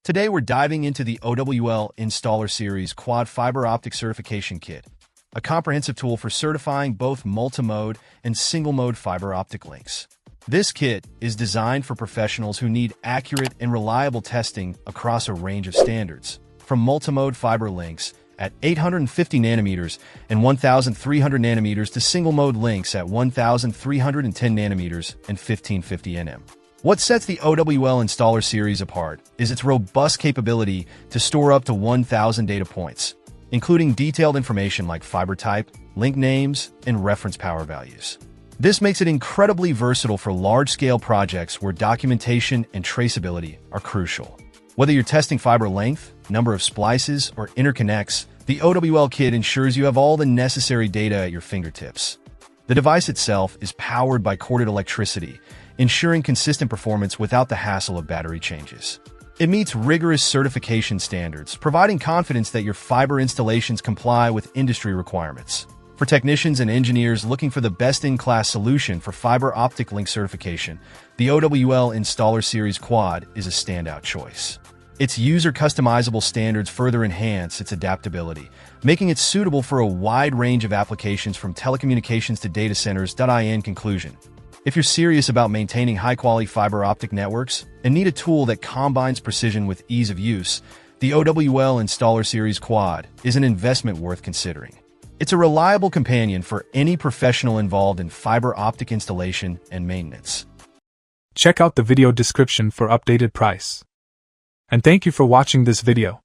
Today we're diving into the OWL Installer Series Quad Fiber Optic Certification Kit, a comprehensive tool for certifying both multi-mode and single-mode fiber optic links. This kit is designed for professionals who need accurate and reliable testing across a range of standards, from multi-mode fiber links at 850 nanometers and 1,300 nanometers to single-mode links at 1,310 nanometers and 1550 nm. What sets the OWL Installer Series apart is its robust capability to store up to 1,000 data points, including detailed information like fiber type, link names, and reference power values. This makes it incredibly versatile for large-scale projects where documentation and traceability are crucial. Whether you're testing fiber length, number of splices, or interconnects, the OWL kit ensures you have all the necessary data at your fingertips. The device itself is powered by corded electricity, ensuring consistent performance without the hassle of battery changes. It meets rigorous certification standards, providing confidence that your fiber installations comply with industry requirements. For technicians and engineers looking for the best-in-class solution for fiber optic link certification, the OWL Installer Series Quad is a standout choice. Its user-customizable standards further enhance its adaptability, making it suitable for a wide range of applications from telecommunications to data centers. In conclusion, if you're serious about maintaining high-quality fiber optic networks and need a tool that combines precision with ease of use, the OWL Installer Series Quad is an investment worth considering. It's a reliable companion for any professional involved in fiber optic installation and maintenance. Check out the video description for updated price. And thank you for watching this video.